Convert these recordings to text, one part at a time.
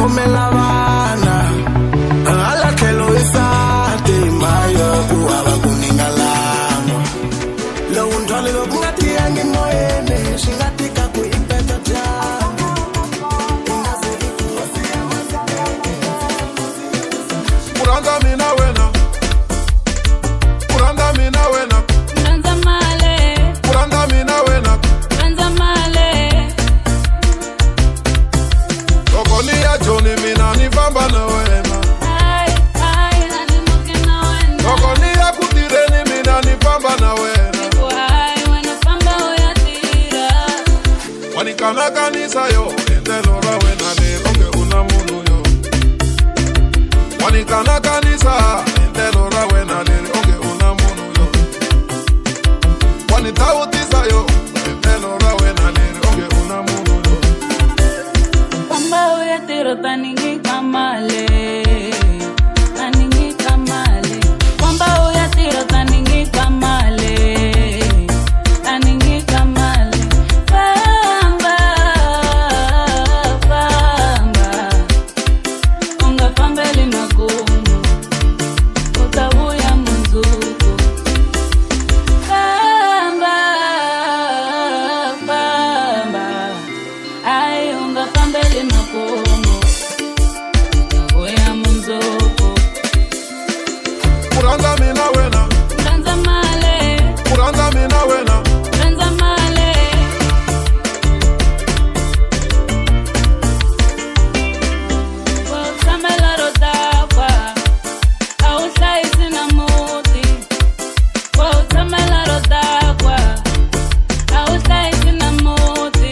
khomela vana ala tlhelo isati mayo ku hava ku ningalama lowu ndlwalo loku nga tiyangi moyeni swi nga tika ku impeta dyambu kuranda mina wena kuranda mina wena Ranza male kuranda mina wena Ranza male loko ni ya joni mina ni famba na wena Ai nani muke na wena loko ni ya kutireni mina ni famba na wena Ai wena famba uyatira wanikana kanisa yo endelo ra wena le onge una munu yo wanikana kanisa endelo ra wena le onge una munu yo wanitautisa yo endelo ra wena le onge una munu yo Famba uyatira taningi kamale Taningi kamale Famba uyatira taningi kamale Taningi kamale Famba Unga fambeli magumu Utabuya munzuko Famba Ai unga fambeli magumu Utabuya munzuko kuranda mina wena Ranza male kuranda mina wena Ranza male Wautamela rodakwa Auhlaisi na muti Wautamela rodakwa Auhlaisi na muti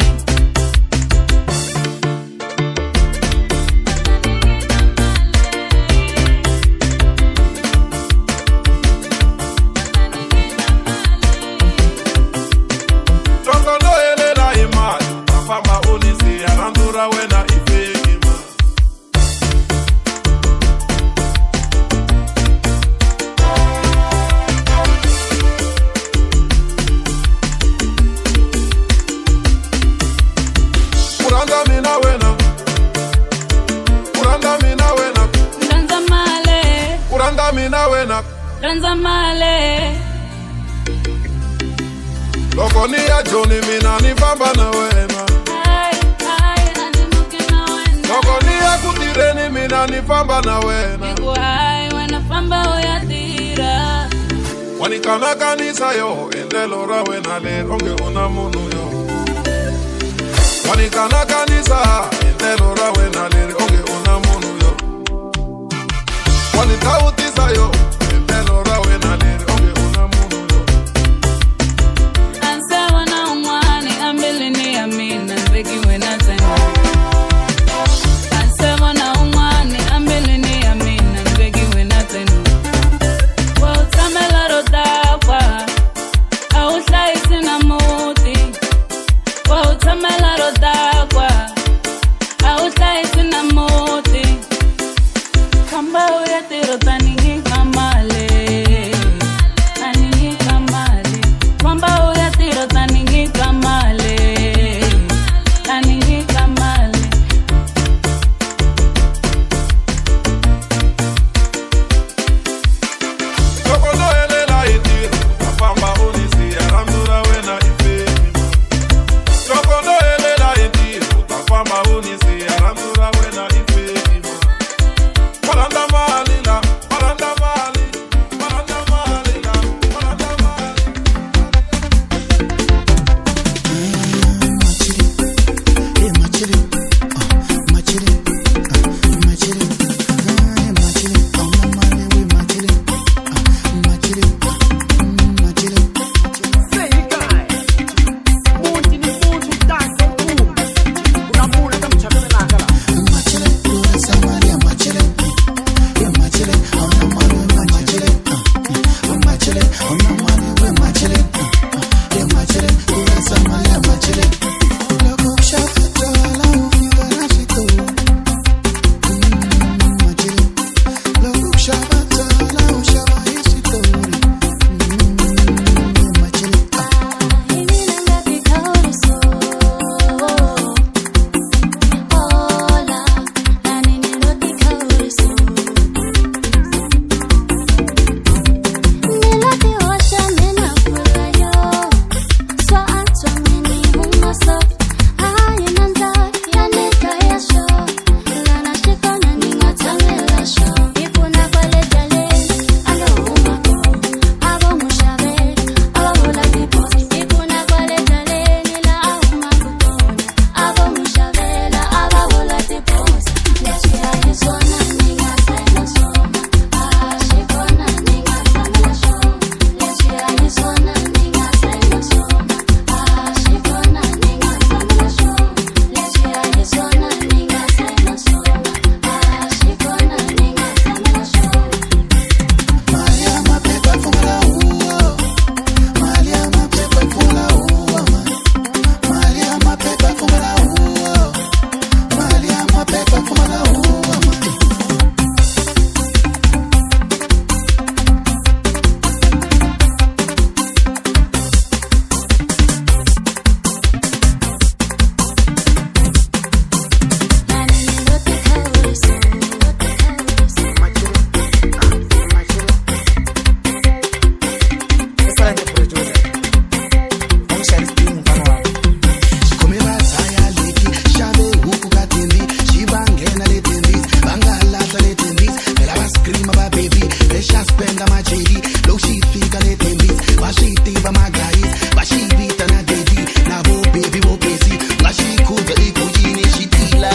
tongo no elela imali afama unisi arandura wena ifekima kuranda mina wena kuranda mina wena Ranza male kuranda mina wena Ranza male loko ni ya joni mina ni famba na wena Ai nani muke na wena loko ni ya kutireni mina ni famba na wena Ai wena famba uyatira wanikana kanisa yo endelo ra wena le onge una munu yo wanikana kanisa endelo ra wena le onge una munu yo wanitautisa yo endelo ra wena le onge una munu yo Ansewa na umwani ambili ni amina Nveki wena tena Ansewa na umwani ambili ni amina Nveki wena tena Wautamela rodakwa Auhlaisi na muti Wautamela rodakwa Auhlaisi na muti Kamba uyatira taningi kama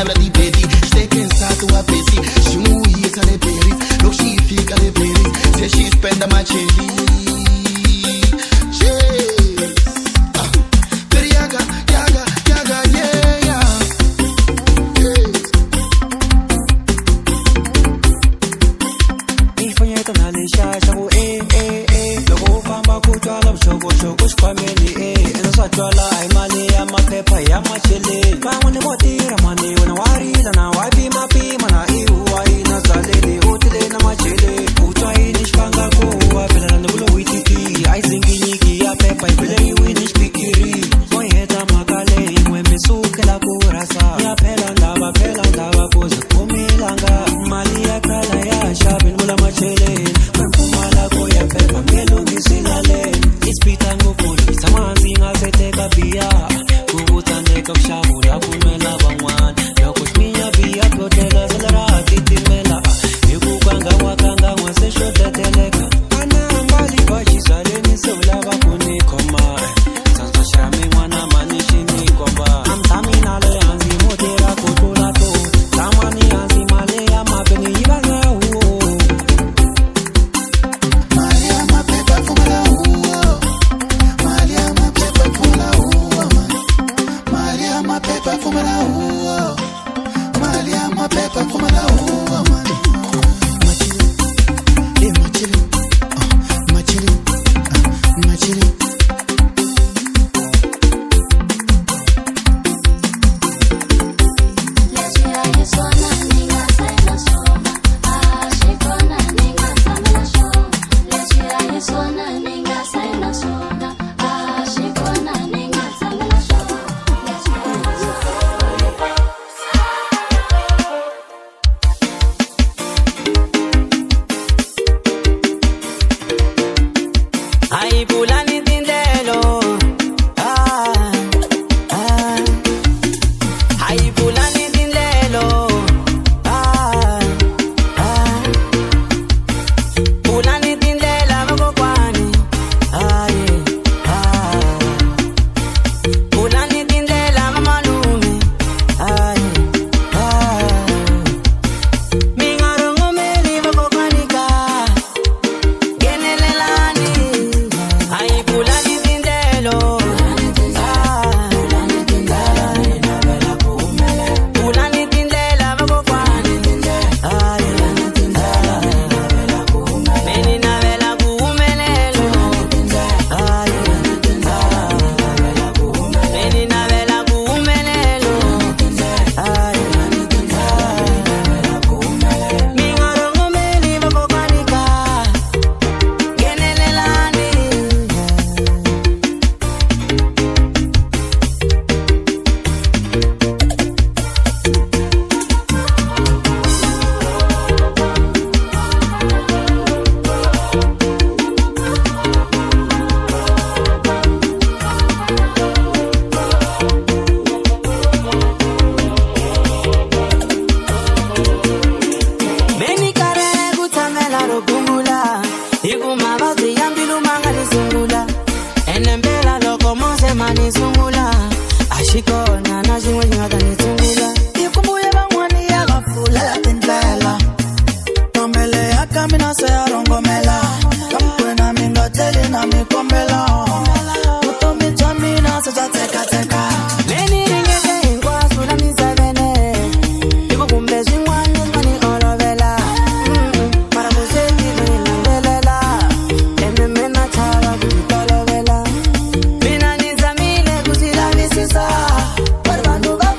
habla di pedi Steak in stato a pesi She moves alle peri Look she fika le peri Say she spend a macheli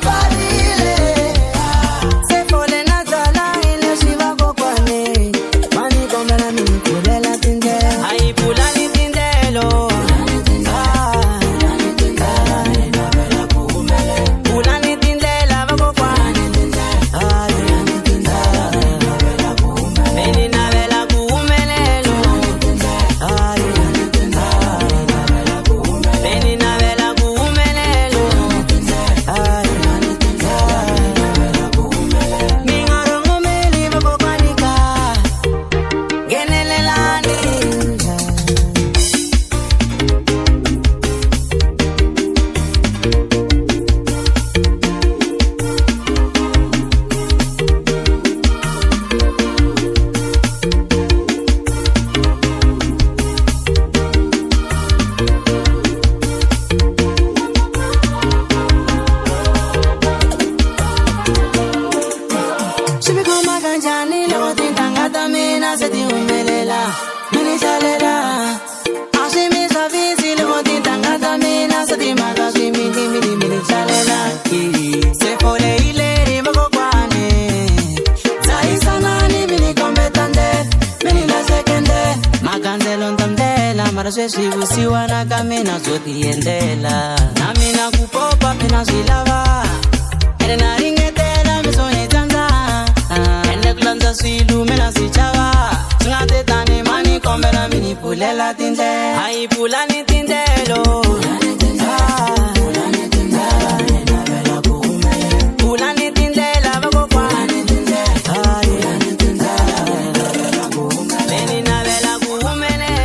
Bye. Ashibikoma kanjani leo tintangata mina seti umelela mini chalela Ashimisa visi leo tintangata mina seti magazi mini chalela Se fole ileri magokwane Zaisa nani mini kompetante mini la sekende Maganzelo ndamdela maraswesi usiwa na kamina zoti endela Namina kupopa pena zilava Erena ringetela misoni tanda Ene klanza silu mena si chava Ngate tane mani kombela mini pulela tinte Hai pulani tintelo Pulani tintela Pulani tintela Nena vela kume Pulani tintela Bako kwani tintela Pulani tintela Nena vela kume Nena vela kume lelo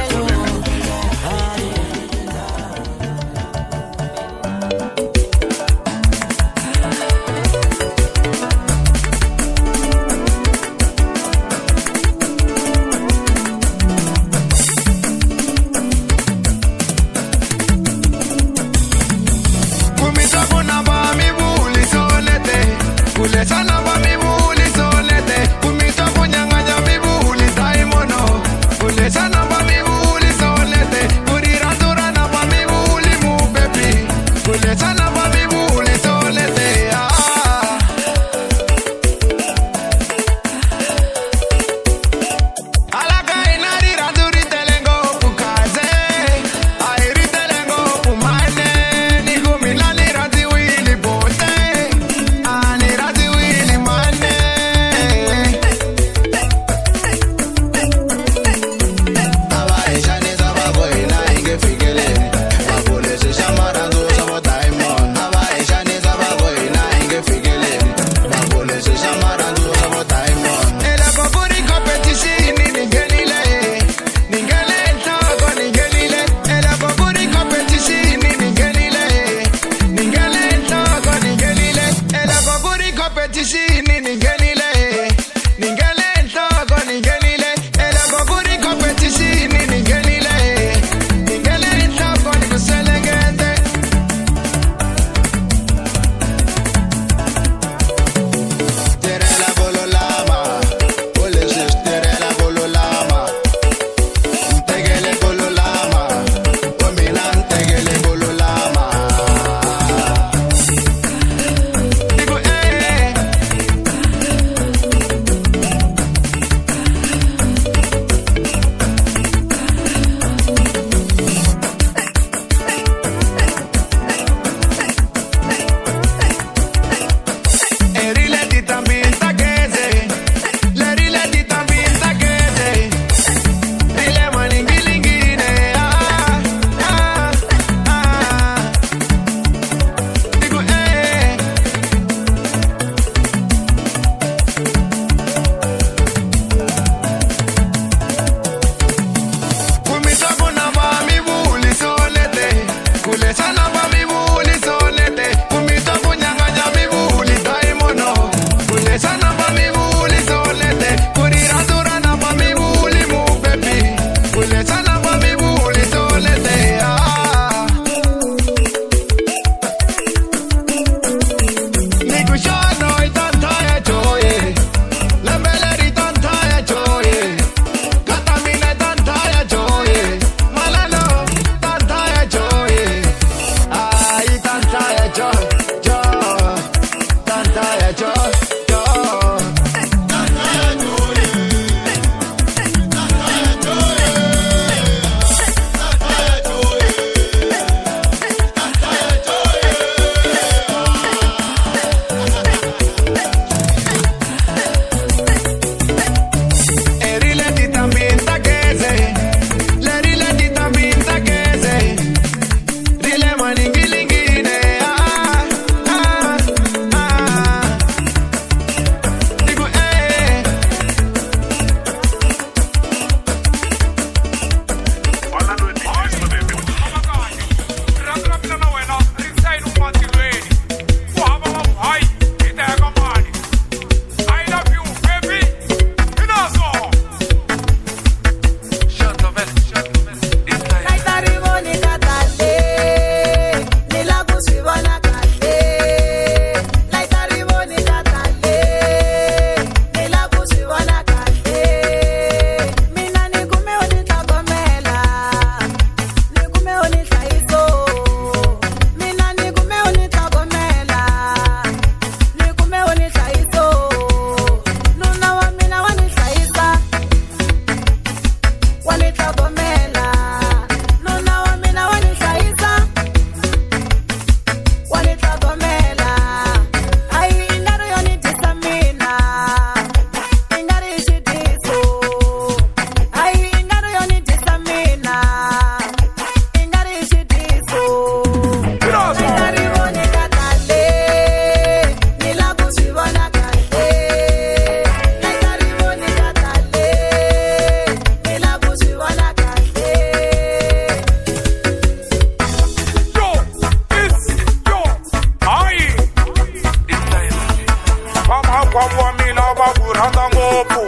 Makwavo wa mina va ku rhandza ngopfu,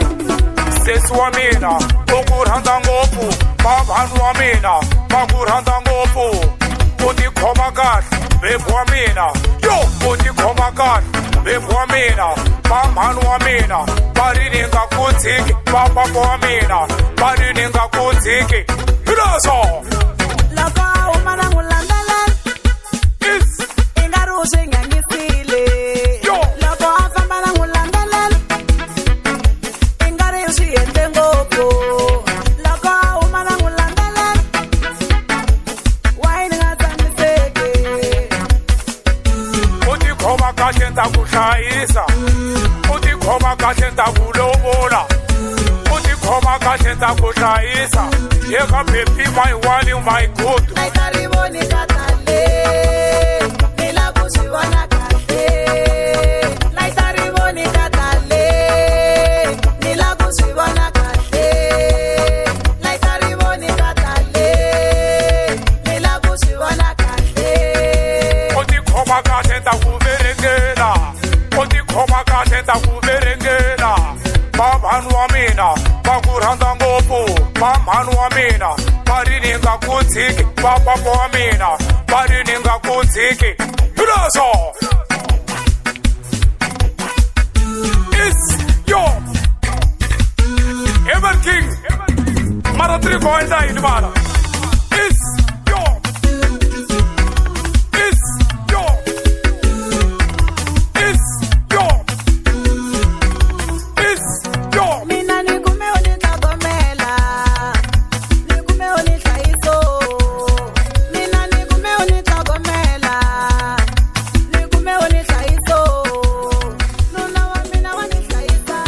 sesi wa mina u ku rhandza ngopfu, vavhanu wa mina va ku rhandza ngopfu. U ti khoma kahle bebu wa mina, yo u ti khoma kahle bebu wa mina. Vamhanu wa mina va ri ni nga ku tshiki, vapapa wa mina va ri ni nga ku tshiki. Hileswo loko u mana n'wi landzelela i nga ri u swi nyanyisile. Loko a famba na n'wi landzelela i nga ri u swi endle ngopfu. Loko u mana n'wi landzelela wa yini nga tshamiseki. u ti khoma kahle nta ku hlayisa, u ti khoma kahle nta ku lovola, u ti khoma kahle nta ku hlayisa. Eka baby my wali my good. Like a riboni katale, nila kusiwana kate. Like a riboni katale, nila kusiwana kate. Like a riboni katale, nila kusiwana kate. U ti khoma kahle nta ku verengela, u ti khoma kahle nta ku verengela. Vavhanu wa mina va ku rhandza ngopfu, vamhanu wa mina va ri ni nga ku tshiki, vapapa wa mina va ri ni nga ku tshiki. Hileswo is yo Ever King mara 3.9 mara is yo is yo is yo is yo. Mina ni kume uni tlhogomela, ni kume uni hlayiso. Mina ni kume uni tlhogomela, ni kume uni hlayiso. Nuna wa mina wa ni hlayisa.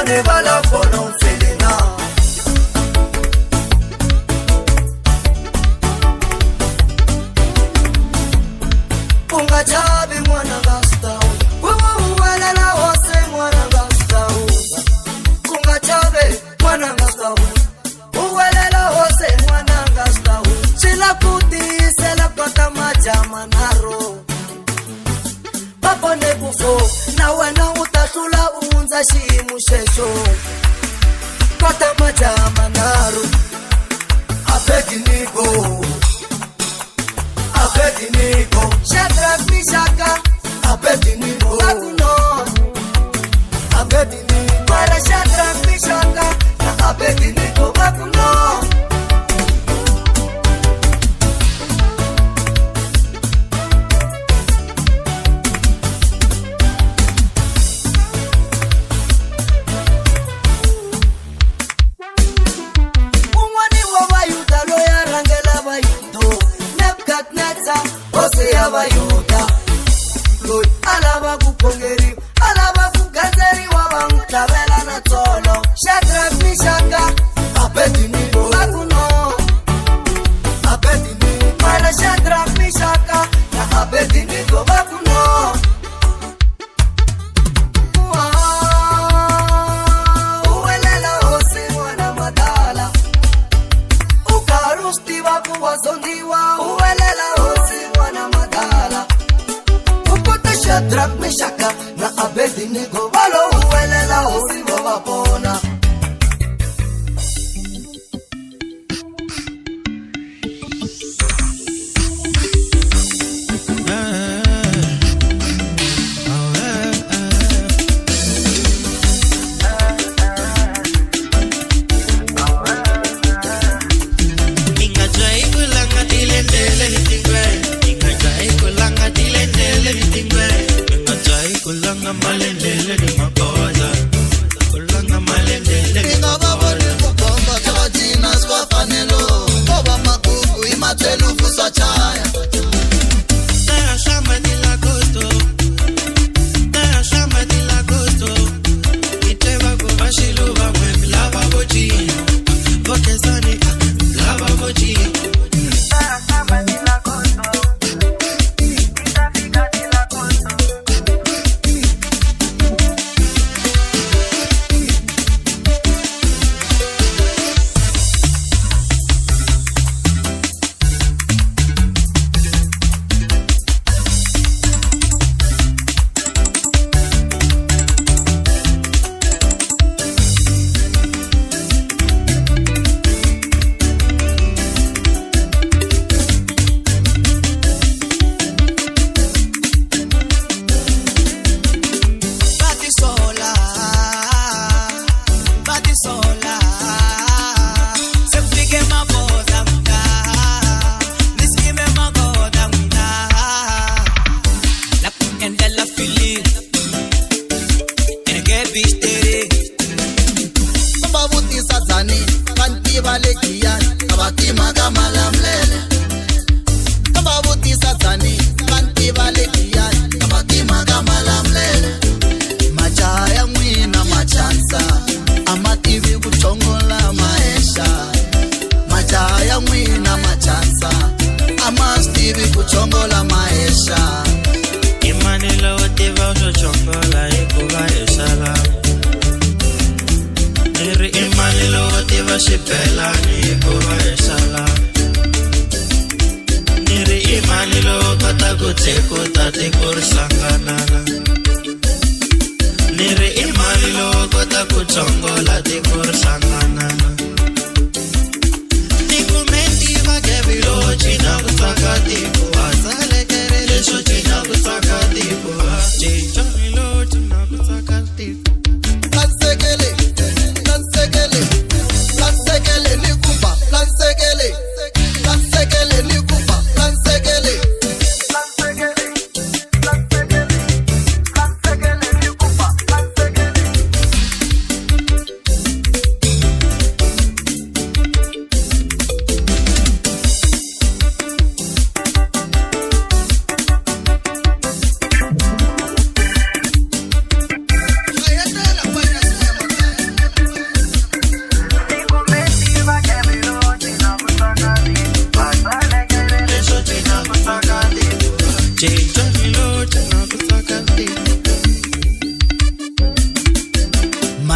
bone bala khona ufele na ungajabi mwana ngastau uwelela wose mwana ngastau ungajabi mwana ngastau uwelela wose mwana ngastau chila kutisela kota majama naro babone bufo na wena utahlula unza ximu xexo kota majama naro Abednego Shadrach Meshach Abednego Akuno Abednego Para Shadrach Meshach Abednego Akuno Abayuda Lord alaba kupongeri alaba kugazeri wabangtabela na tolo Shadrach Meshach Abednego Akuno Abednego Para Shadrach Meshach Abednego Akuno uwelela hose mwana madala ukarusti wakuwazondiwa uwelela hose Shadrach Meshach na Abednego balo uwelela hosi wabapona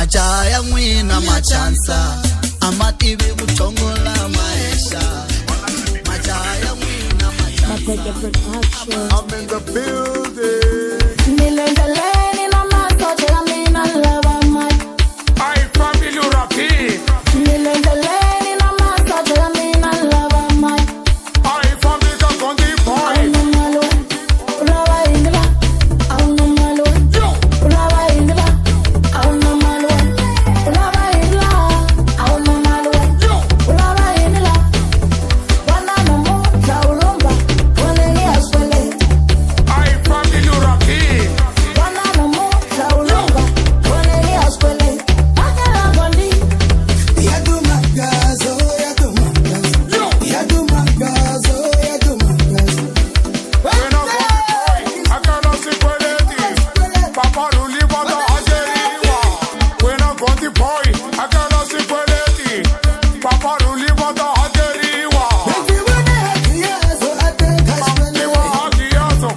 Majaya mwina machansa amativi kuchongola maisha. Majaya mwina machansa. I'm in the building. Nilendele na masote ya mina lava mai. I family Lurapi. Nilendele na masote ya mina lava mai. I family Kakondi boy. Auna malo, ulava indila. Auna malo, ulava indila. Auna malo, ulava indila. Auna malo, ulava indila. Wana namo za ulomba, waneni aswele. I family Lurapi. Wana namo za ulomba, waneni aswele. Akala gondi. Yadumagazo, yadumagazo. Yadumagazo, yadumagazo. When I go I gotta see quality. Papa Ruli Bada Ajeriwa. When I go the boy, I gotta see quality. Papa Ruli Bada Ajeriwa. Nikiwana hakiyazo, ateka shwele. Niwa Hakiyazo.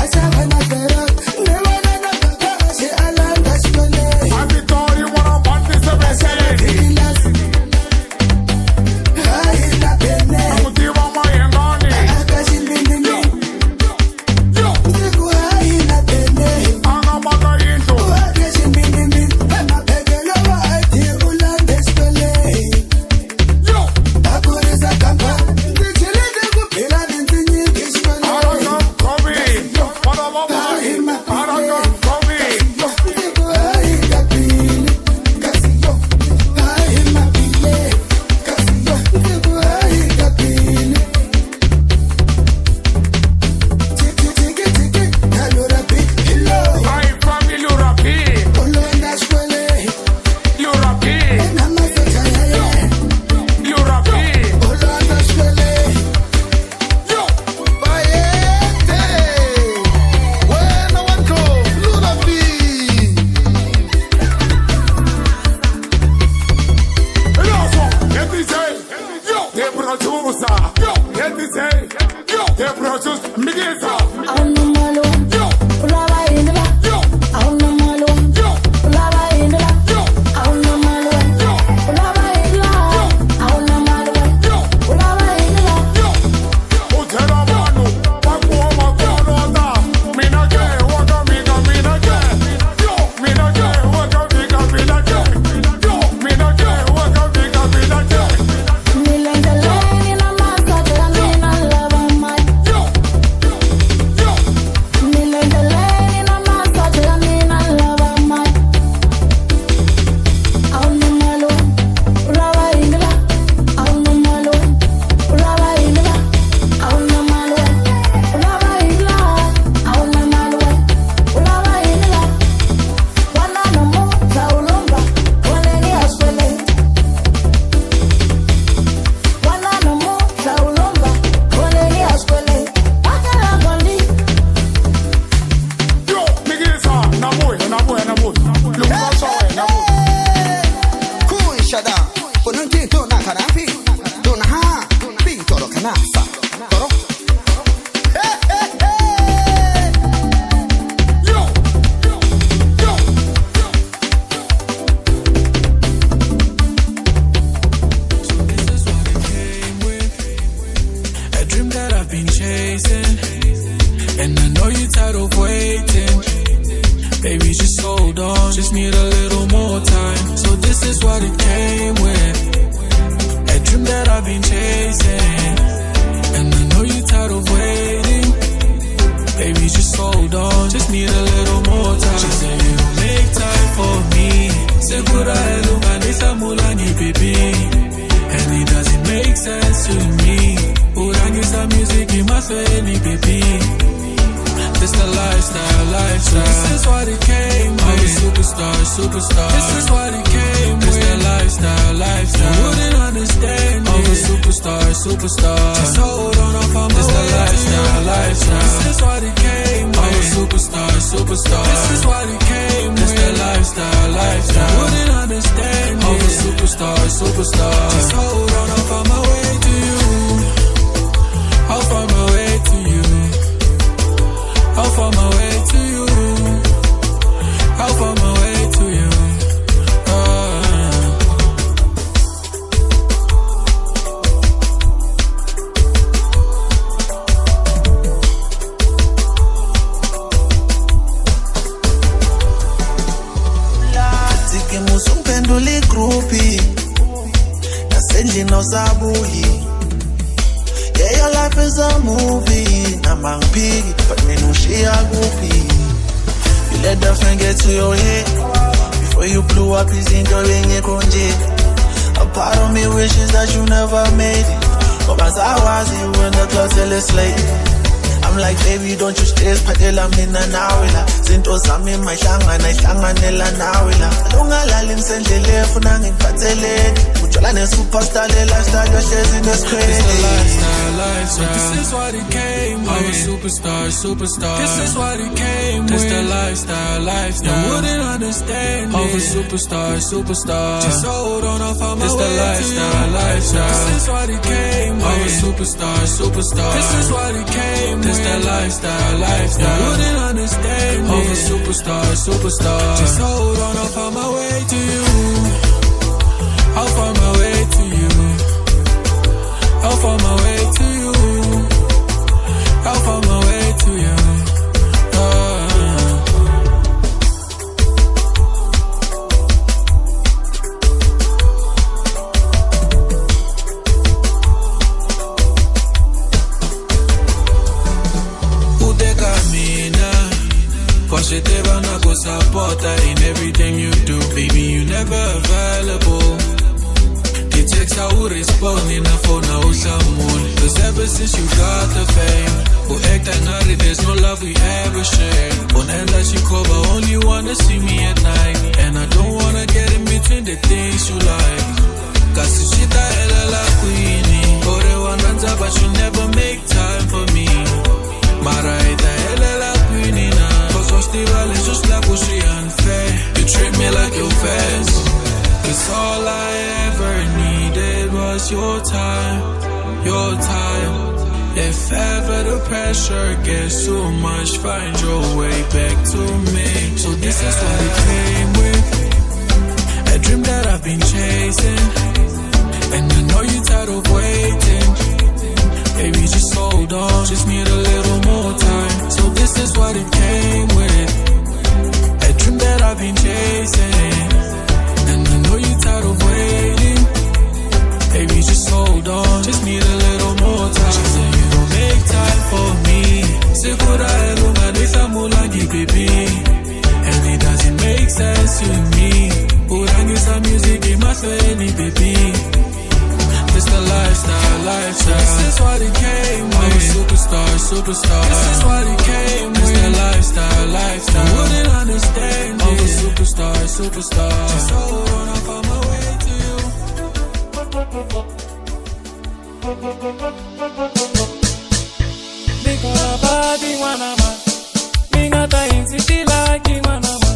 Asaba na fera, niwana na kakashi, alanda shwele. I be told you wanna want this a message. Haina pene, Mutiwa Mayengani. akashindindini. Siku haina pene, Anga Magainto. akashindindini. Mapegelo wa ati ulande shwele. Akuriza kamba, ndichilinde kupila nintinyiki shwele. Arakan Kobi. Madama Boy. Arakan Kobi. Siku haina pili, kasiyo. Haina pile, kasiyo. Siku haina pili. Tiki tiki tiki, kalora big hello. I family Lurapi. Olonda shwele, Lurapi. namasota yaye. Lurapi. Olonda shwele. Bayete, wena wanko, Lurapi. They producer. They produce Miguel. Auna malo, ulava indila. Auna malo, ulava indila. Auna malo, ulava indila. Auna malo, ulava indila. Utera manu, pakuwa makonota. Minake, waka minake. Yo, minake, waka minake. Yo, minake, waka minake. Nilendele na masote ya mina lava mai. Nilendele na masote ya mina lava mai. Auna malo, ulava indila. Auna malo, ulava indila. Auna malo, ulava indila. Auna malo, ulava indila. Wana namo za ulomba, waneni aswele. Wana namo za ulomba, waneni aswele. Akala gondi. Yo, Miguel sa, naboy. Lumba sawe, naboy. Kuishada Ununti tuna karampi Tuna ha Bintoro kanasa Toro Yo. A dream that I've been chasing, and I know you're tired of waiting. Baby, just hold on, just need a little more time. So this is what it came with. A dream that I've been chasing, and I know you're tired of waiting. Baby, just hold on, just need a little more time. She said you'll make time for me. Segura elunganisa mulani baby, and it doesn't make sense to me. Urangisa music in my family baby. This the lifestyle. This is what it came with. Superstar. This is what it came with. This the lifestyle. You wouldn't understand it. I'm a superstar. Just hold on, I'll find my way. This the lifestyle. This is what it came with. I'm a superstar. This is what it came with. This the lifestyle. You wouldn't understand it. I'm a superstar. Just hold on, I'll find my way to you. I'll find my way to you. I'll find my way to you. I'll find my way to you. ke musungiphendula igroupi nasendlini osabuyi. Yeah, your life is a movie. Namang piggy, but me no share goopy. You let the fan get to your head before you blew up his enjoying your conje. A part of me wishes that you never made it, but as I was you when the club till it's late. I'm like, baby, don't you stress, padela mina nawela. Zinto zami mahlangana ihlanganela nawela. Alungalali ngisendlele funa ngiphatheleni. Ujola ne superstar le lifestyle yohlezi in this crazy. It's the lifestyle. This is what it came with. I'm a superstar. This is what it came with. It's the lifestyle. You wouldn't understand it. I'm a superstar. Just hold on, I'll find my way to you. It's the lifestyle. This is what it came with. I'm a superstar. This is what it came with. It's the lifestyle. You wouldn't understand it. I'm a superstar. Just hold on, I'll find my way to you. I'll find my way to you. I'll find my way to you. I'll find my way to you. Udeka mina, cause te van a go supporter in everything you do. Baby, you never available. Text I would respond in a phone now someone. Cause ever since you got the fame, who act and naughty, there's no love we ever share. On end that you cover, only wanna see me at night. And I don't wanna get in between the things you like. Cause the shit I hella like queenie. Or the one runs up but you never make time for me. Mara ita hella like queenie now. Cause what's the balance just like what she unfair. You treat me like your fans. Cause all I ever needed was your time. If ever the pressure gets too much, find your way back to me. So this is what it came with. A dream that I've been chasing, and I know you're tired of waiting. Baby, just hold on, just need a little more time. So this is what it came with. A dream that I've been chasing, and I know you're tired of waiting. Baby, just hold on, just need a little more time. She said you don't make time for me. Sekura elunga nisamulangi baby, and it doesn't make sense to me. Urangi some music in my family baby. It's the lifestyle. This is what it came with. I'm a superstar. This is what it came with. It's the lifestyle. You wouldn't understand it. I'm a superstar. Just hold on, I'll find my way to you. Nikola badi wanama, ningata insiti laki wanama.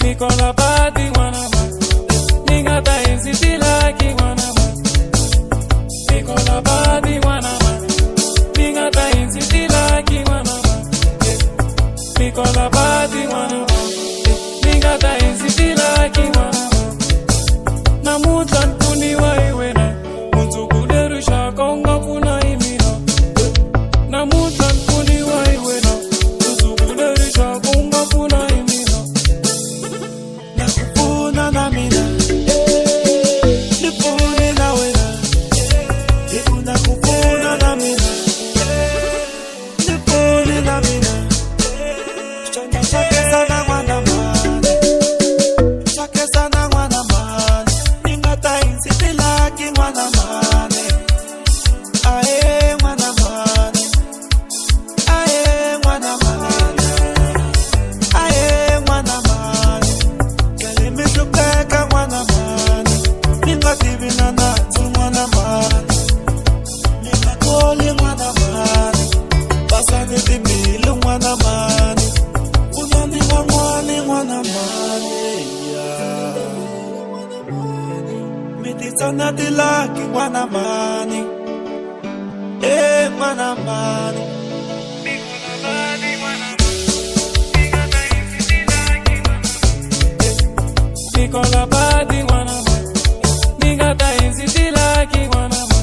Nikola badi wanama, ningata insiti laki wanama. Nikola badi wanama, ningata insiti laki wanama. Nikola badi wanama, ningata insiti laki wanama. Namutan kuni waiwena, munzukulerusha konga kuna imina. Namutan kuni waiwena, munzukulerusha konga kuna imina. Nakufuna na mina, nifune na wena. Nakufuna na mina, nifune na mina. Chanda shake sana wana mane, shake sana wana mane. Ningata insiti laki wana mane. Ae wana mane, ae wana mane, ae wana mane. Kali misupeka wana mane. Ningati vina natu wana mane. Ningakoli wana mane. Basani timilu wana mane. Unani wangwani wana mane. Mitisana dilaki wana mane. Wana mane. Nikola badi wanama, ningata insiti laki wanama.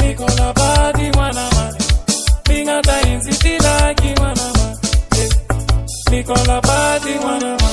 Nikola badi wanama, ningata insiti laki wanama. Nikola badi wanama,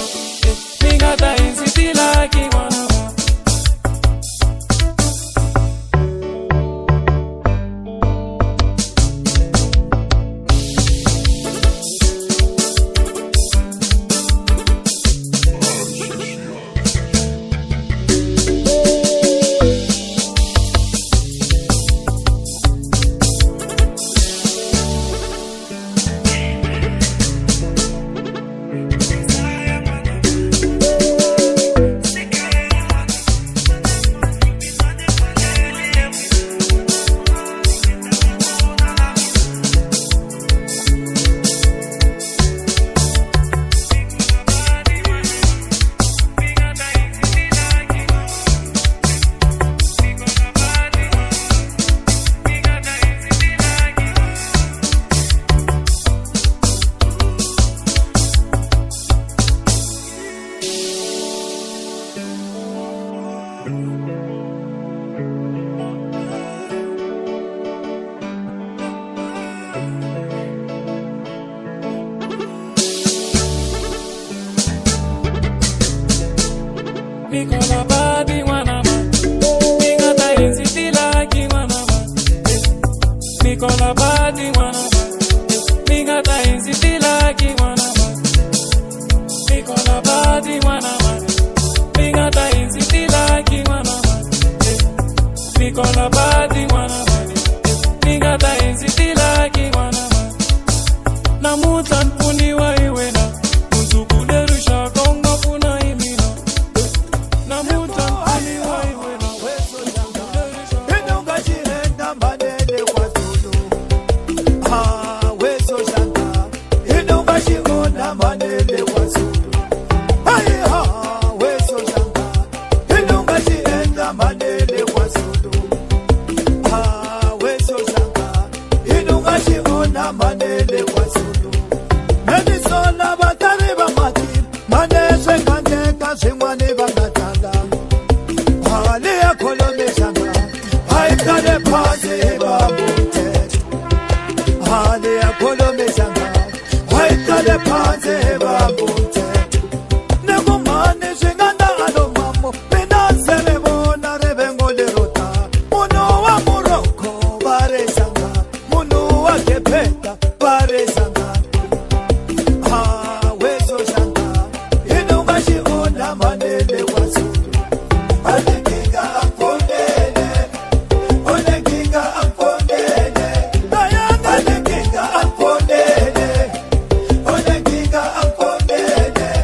Mikola badi wanama, mingata insitila ki wanama. Mikola badi wanama, mingata insitila ki wanama. Mikola badi wanama, mingata insitila ki wanama. Mikola badi wanama, mingata insitila ki wanama. Namutan puni wa iwena, muzukulerusha konga puna imina. Namutan puni wa iwena, Inunga chihenda manene kwa Zulu. Wezo shanga. Inunga chihona manene kwa Zulu. Wezo shanga. Inunga chihenda manene kwa Zulu. Wezo shanga. Inunga chihona manene kwa Zulu. Medisola batari bamati. Manese kandeka zimwani bangatanga. Halia kolomeshanga. Haikale pasi babute. Halia kolomeshanga. Haikale pasi babute. Negumane zinganda anomamo. Minasele bona rebengo lerota. Muno wa Morocco baresanga. Muno wa Kepeta baresanga. Wezo shanga. Inunga shiona manele wa Zulu. Alekinga aponele. Olekinga aponele. Alekinga aponele. Olekinga aponele.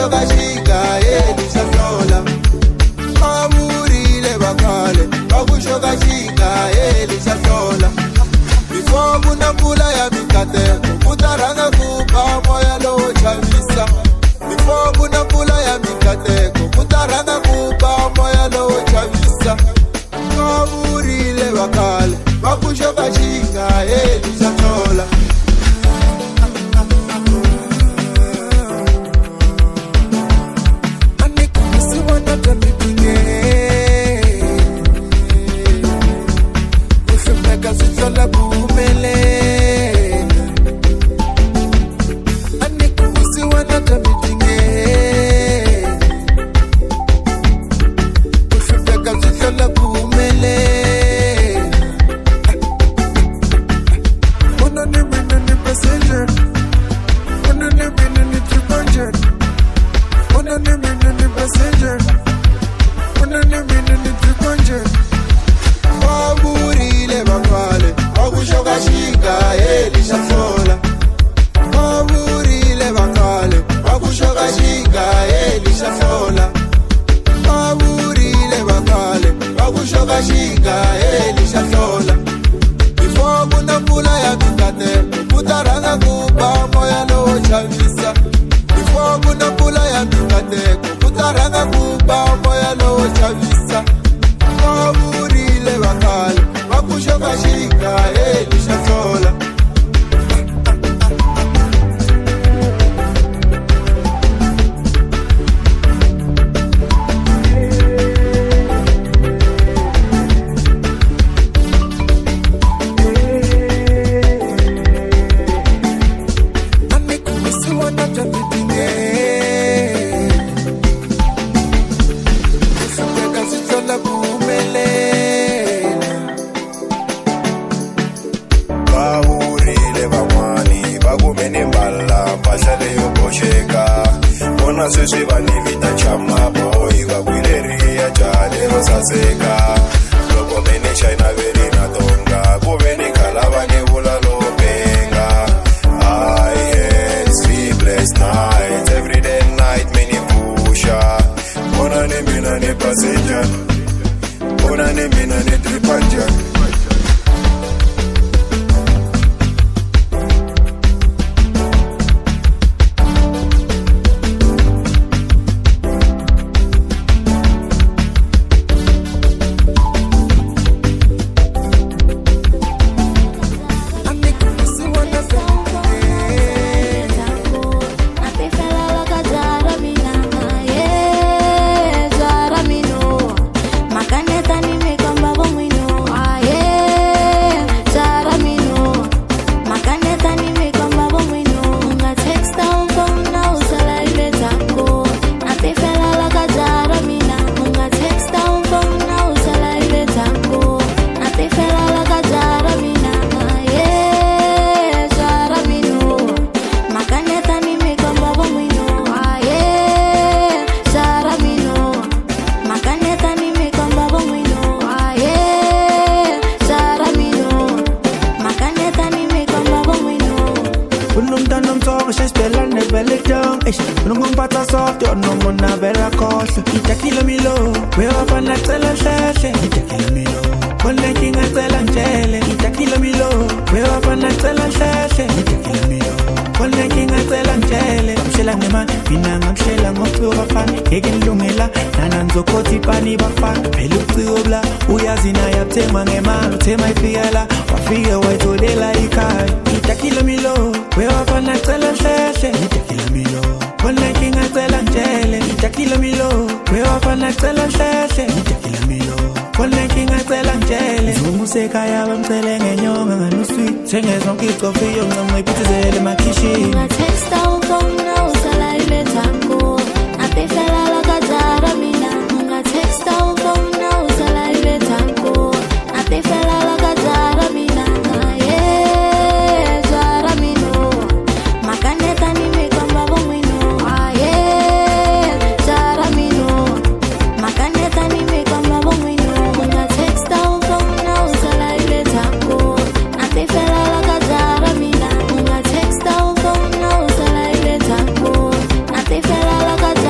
bakushoka shika elishahlola baburile bakale bakushoka shika elishahlola before kunambula ya mikateko kutaranga kupa moya lo chavisa before kunambula ya mikateko kutaranga kupa moya lo chavisa baburile bakale bakushoka shika elishahlola Fela la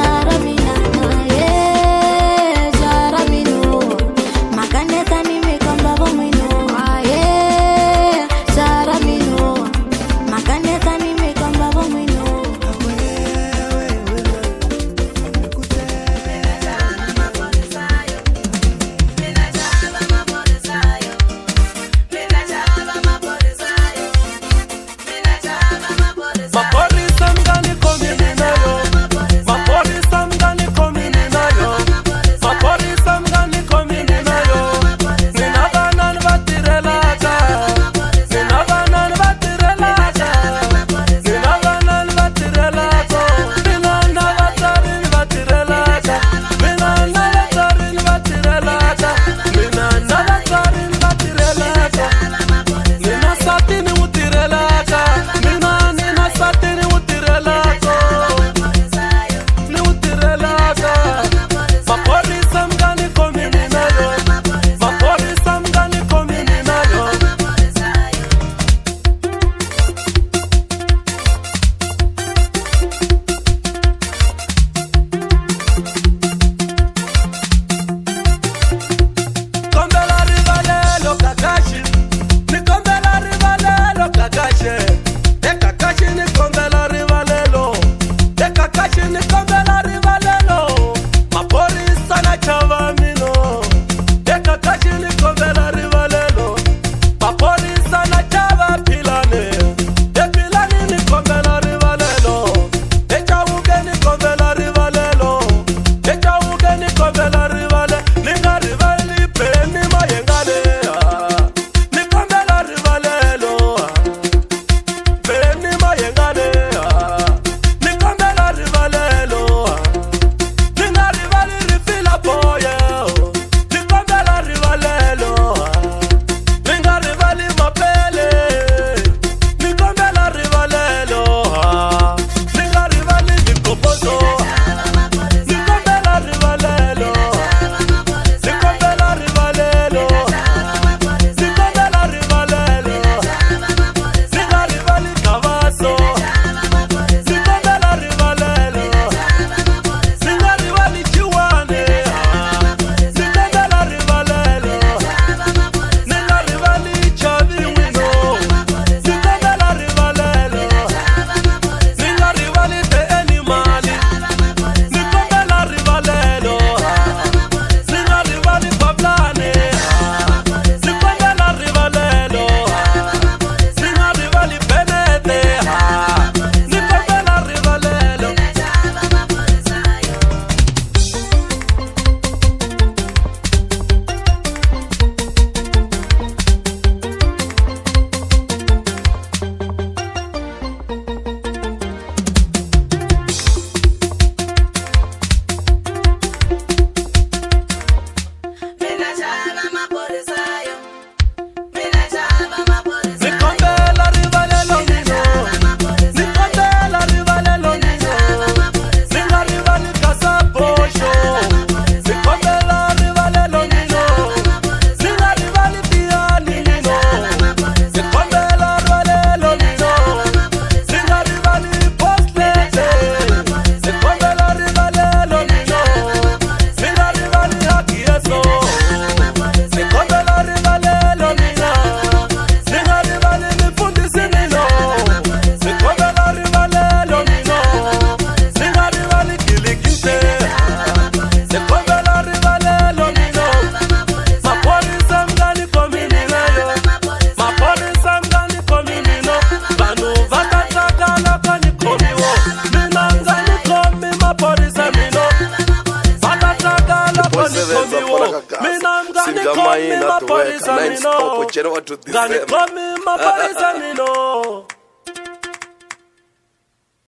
Singamayina tuweka 9 stop chero watu Gani komi mapolisa mino